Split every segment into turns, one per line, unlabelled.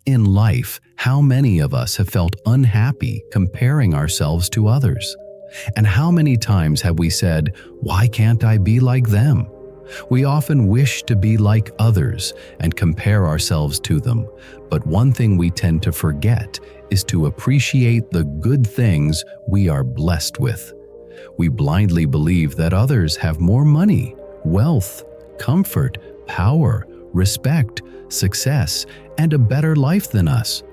In life, how many of us have felt unhappy comparing ourselves to others? And how many times have we said, "Why can't I be like them?" We often wish to be like others and compare ourselves to them, but one thing we tend to forget is to appreciate the good things we are blessed with. We blindly believe that others have more money, wealth, comfort, power, respect, success, and a better life than us.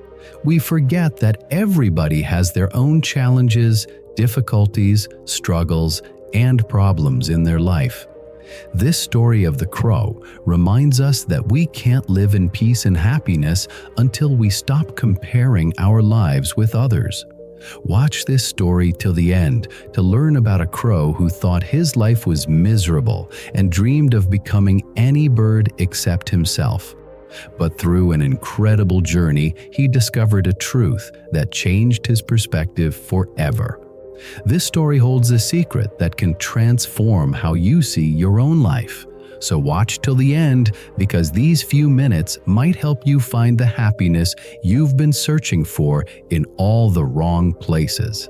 We forget that everybody has their own challenges, difficulties, struggles, and problems in their life. This story of the crow reminds us that we can't live in peace and happiness until we stop comparing our lives with others. Watch this story till the end to learn about a crow who thought his life was miserable and dreamed of becoming any bird except himself. But through an incredible journey, he discovered a truth that changed his perspective forever. This story holds a secret that can transform how you see your own life. So watch till the end, because these few minutes might help you find the happiness you've been searching for in all the wrong places.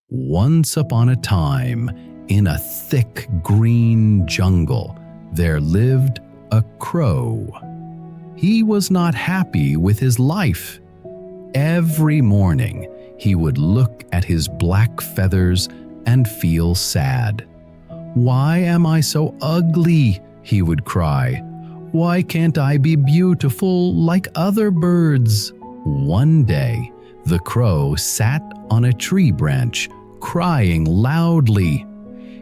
Once upon a time, in a thick green jungle, there lived a crow. He was not happy with his life. Every morning, he would look at his black feathers and feel sad. "Why am I so ugly?" he would cry. "Why can't I be beautiful like other birds?" One day, the crow sat on a tree branch, crying loudly.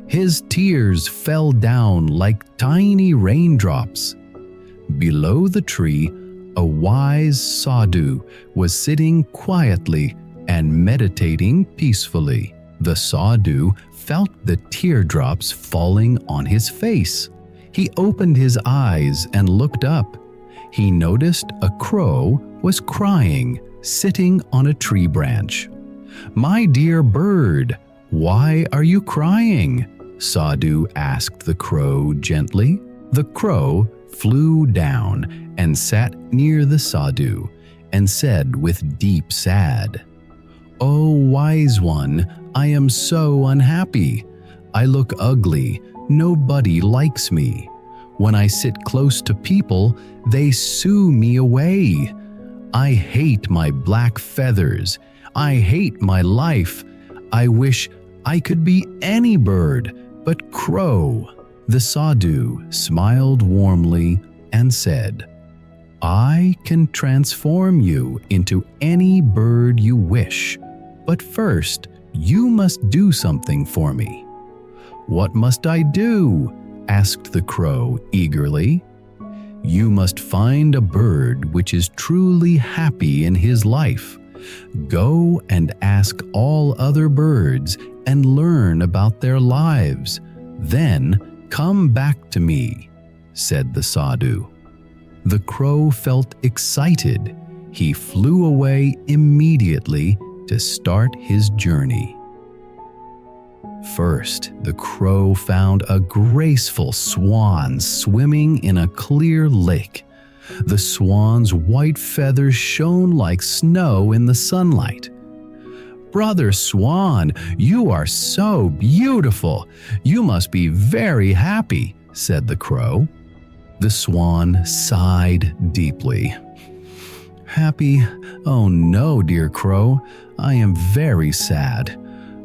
His tears fell down like tiny raindrops. Below the tree, a wise sadhu was sitting quietly and meditating peacefully. The sadhu felt the teardrops falling on his face. He opened his eyes and looked up. He noticed a crow was crying, sitting on a tree branch. "My dear bird, why are you crying?" Sadhu asked the crow gently. The crow flew down and sat near the sadhu and said with deep sad, "Oh, wise one, I am so unhappy. I look ugly. Nobody likes me. When I sit close to people, they shoo me away. I hate my black feathers. I hate my life. I wish I could be any bird but crow." The sadhu smiled warmly and said, "I can transform you into any bird you wish, but first you must do something for me." "What must I do?" asked the crow eagerly. "You must find a bird which is truly happy in his life. Go and ask all other birds and learn about their lives. Then come back to me," said the sadhu. The crow felt excited. He flew away immediately to start his journey. First, the crow found a graceful swan swimming in a clear lake. The swan's white feathers shone like snow in the sunlight. "Brother Swan, you are so beautiful. You must be very happy," said the crow. The swan sighed deeply. "Happy? Oh no, dear crow. I am very sad.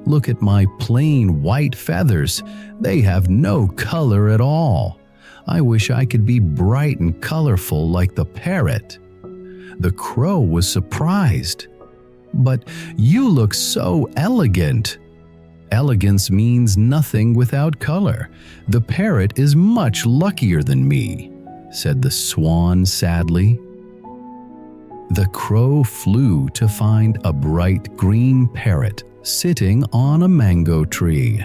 Look at my plain white feathers. They have no color at all. I wish I could be bright and colorful like the parrot." The crow was surprised. "But you look so elegant." "Elegance means nothing without color. The parrot is much luckier than me," said the swan sadly. The crow flew to find a bright green parrot sitting on a mango tree.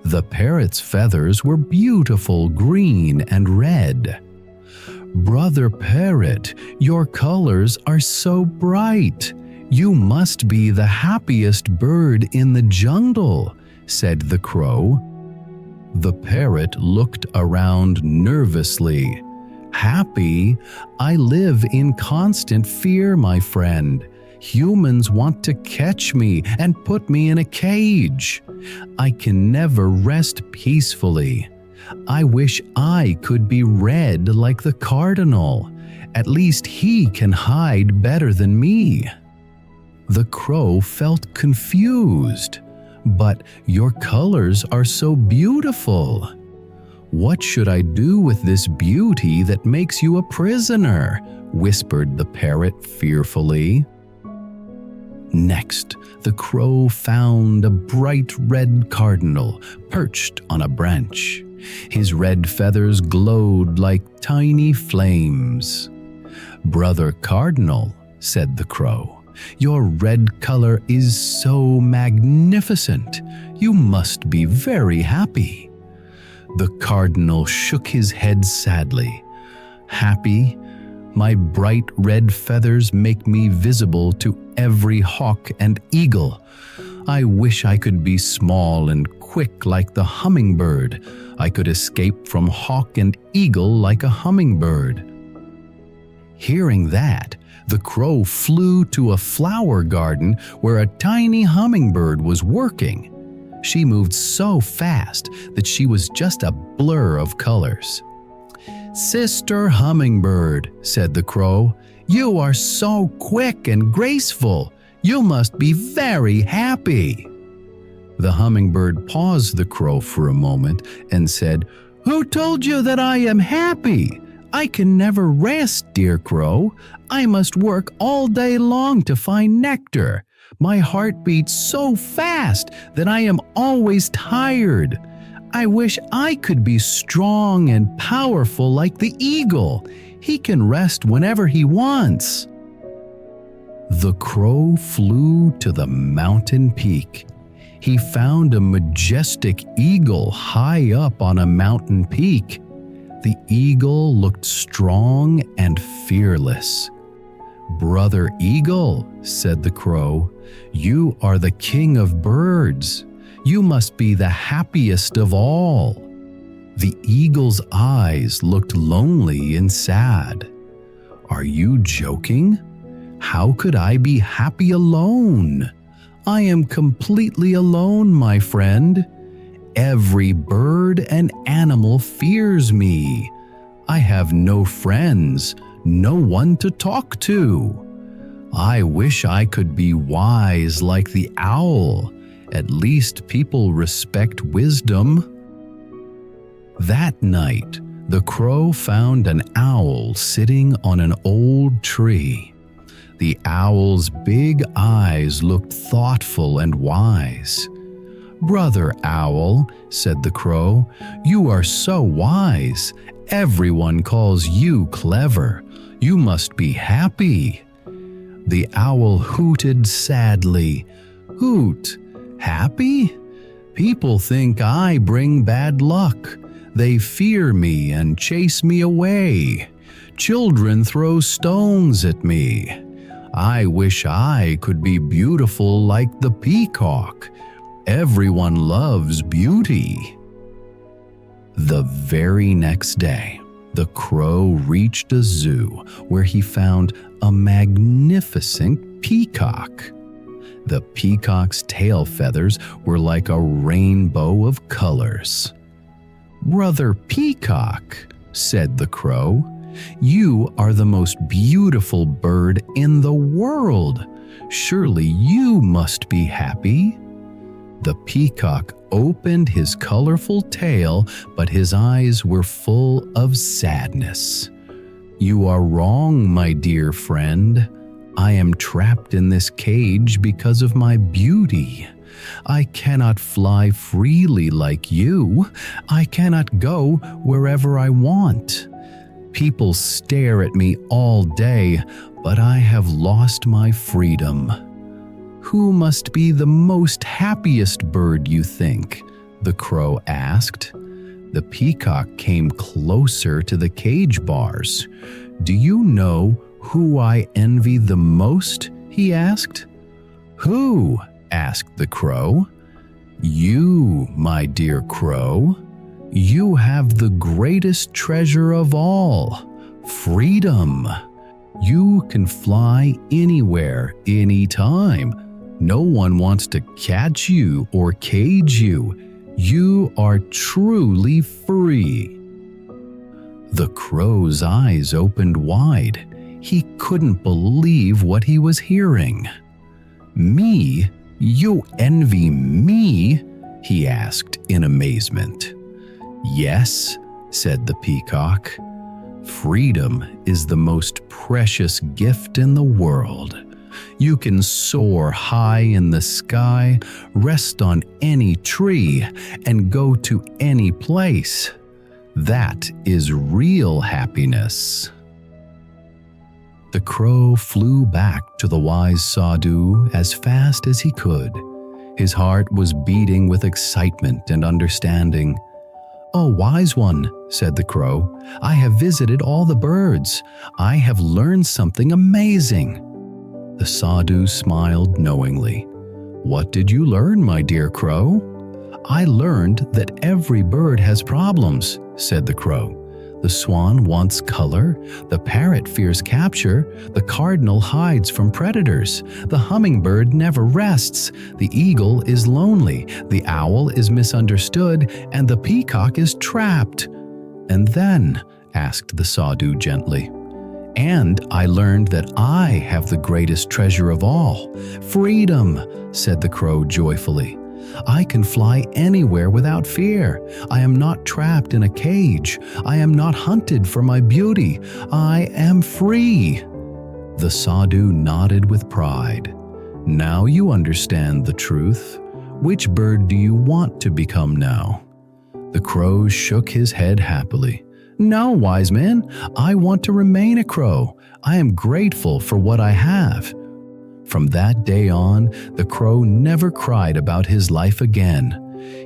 The parrot's feathers were beautiful green and red. "Brother parrot, your colors are so bright. "You must be the happiest bird in the jungle," said the crow. The parrot looked around nervously. "Happy? I live in constant fear, my friend. Humans want to catch me and put me in a cage. I can never rest peacefully. I wish I could be red like the cardinal. At least he can hide better than me." The crow felt confused. "But your colors are so beautiful. What should I do with this beauty that makes you a prisoner?" whispered the parrot fearfully. Next, the crow found a bright red cardinal perched on a branch. His red feathers glowed like tiny flames. "Brother Cardinal," said the crow, "your red color is so magnificent. You must be very happy." The cardinal shook his head sadly. "Happy? My bright red feathers make me visible to every hawk and eagle. I wish I could be small and quick like the hummingbird. I could escape from hawk and eagle like a hummingbird." Hearing that, the crow flew to a flower garden where a tiny hummingbird was working. She moved so fast that she was just a blur of colors. "Sister Hummingbird," said the crow, "you are so quick and graceful. You must be very happy." The hummingbird paused the crow for a moment and said, "Who told you that I am happy? I can never rest, dear crow. I must work all day long to find nectar. My heart beats so fast that I am always tired. I wish I could be strong and powerful like the eagle. He can rest whenever he wants." The crow flew to the mountain peak. He found a majestic eagle high up on a mountain peak. The eagle looked strong and fearless. "Brother Eagle," said the crow, "you are the king of birds. You must be the happiest of all." The eagle's eyes looked lonely and sad. "Are you joking? How could I be happy alone? I am completely alone, my friend. Every bird and animal fears me. I have no friends, no one to talk to. I wish I could be wise like the owl. At least people respect wisdom." That night, the crow found an owl sitting on an old tree. The owl's big eyes looked thoughtful and wise. "Brother Owl," said the crow, "you are so wise. Everyone calls you clever. You must be happy." The owl hooted sadly. "Hoot! Happy? People think I bring bad luck. They fear me and chase me away. Children throw stones at me. I wish I could be beautiful like the peacock. Everyone loves beauty." The very next day, the crow reached a zoo where he found a magnificent peacock. The peacock's tail feathers were like a rainbow of colors. "Brother Peacock," said the crow, "you are the most beautiful bird in the world. Surely you must be happy." The peacock opened his colorful tail, but his eyes were full of sadness. "You are wrong, my dear friend. I am trapped in this cage because of my beauty. I cannot fly freely like you. I cannot go wherever I want. People stare at me all day, but I have lost my freedom." "Who must be the most happiest bird, you think?" the crow asked. The peacock came closer to the cage bars. "Do you know who I envy the most?" he asked. "Who?" asked the crow. "You, my dear crow. You have the greatest treasure of all, freedom. You can fly anywhere, anytime. No one wants to catch you or cage you. You are truly free." The crow's eyes opened wide. He couldn't believe what he was hearing. "Me? You envy me?" he asked in amazement. "Yes," said the peacock. "Freedom is the most precious gift in the world. You can soar high in the sky, rest on any tree, and go to any place. That is real happiness." The crow flew back to the wise sadhu as fast as he could. His heart was beating with excitement and understanding. "Oh, wise one," said the crow, "I have visited all the birds. I have learned something amazing." The sadhu smiled knowingly. "What did you learn, my dear crow?" "I learned that every bird has problems," said the crow. "The swan wants color, the parrot fears capture, the cardinal hides from predators, the hummingbird never rests, the eagle is lonely, the owl is misunderstood, and the peacock is trapped." "And then?" asked the sadhu gently. "And I learned that I have the greatest treasure of all, freedom," said the crow joyfully. "I can fly anywhere without fear. I am not trapped in a cage. I am not hunted for my beauty. I am free." The sadhu nodded with pride. "Now you understand the truth. Which bird do you want to become now?" The crow shook his head happily. "No, wise man, I want to remain a crow. I am grateful for what I have." From that day on, the crow never cried about his life again.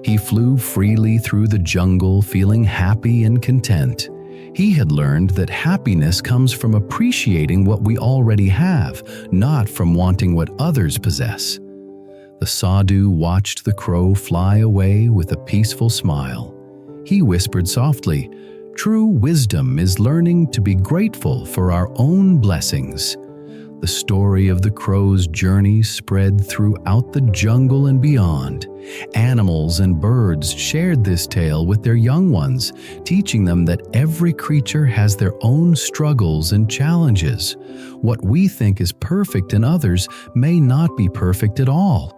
He flew freely through the jungle, feeling happy and content. He had learned that happiness comes from appreciating what we already have, not from wanting what others possess. The sadhu watched the crow fly away with a peaceful smile. He whispered softly, "True wisdom is learning to be grateful for our own blessings." The story of the crow's journey spread throughout the jungle and beyond. Animals and birds shared this tale with their young ones, teaching them that every creature has their own struggles and challenges. What we think is perfect in others may not be perfect at all.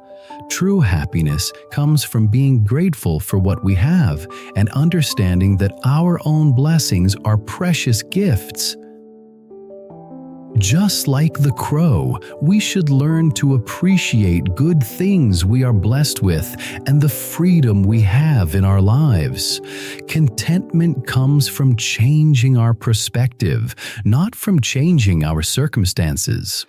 True happiness comes from being grateful for what we have and understanding that our own blessings are precious gifts. Just like the crow, we should learn to appreciate good things we are blessed with and the freedom we have in our lives. Contentment comes from changing our perspective, not from changing our circumstances.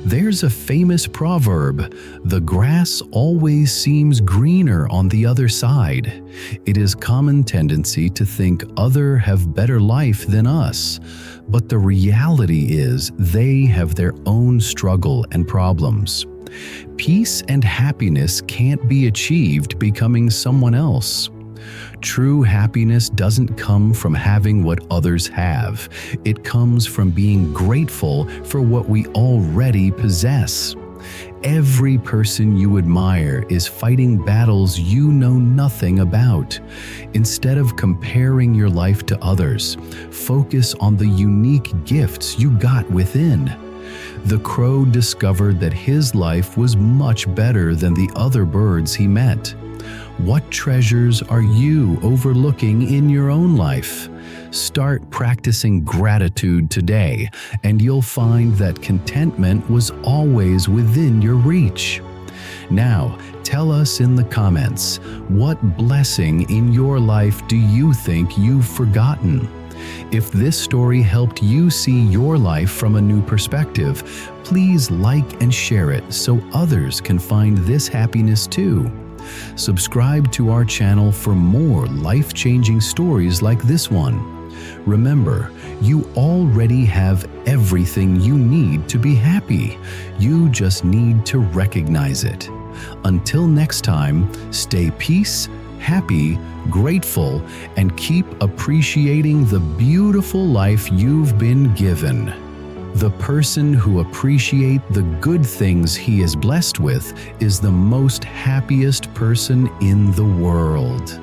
There's a famous proverb, "The grass always seems greener on the other side." It is common tendency to think others have better life than us, but the reality is they have their own struggle and problems. Peace and happiness can't be achieved becoming someone else. True happiness doesn't come from having what others have. It comes from being grateful for what we already possess. Every person you admire is fighting battles you know nothing about. Instead of comparing your life to others, focus on the unique gifts you got within. The crow discovered that his life was much better than the other birds he met. What treasures are you overlooking in your own life? Start practicing gratitude today, and you'll find that contentment was always within your reach. Now, tell us in the comments, what blessing in your life do you think you've forgotten? If this story helped you see your life from a new perspective, please like and share it so others can find this happiness too. Subscribe to our channel for more life-changing stories like this one. Remember, you already have everything you need to be happy. You just need to recognize it. Until next time, stay peace, happy, grateful, and keep appreciating the beautiful life you've been given. The person who appreciates the good things he is blessed with is the most happiest person in the world.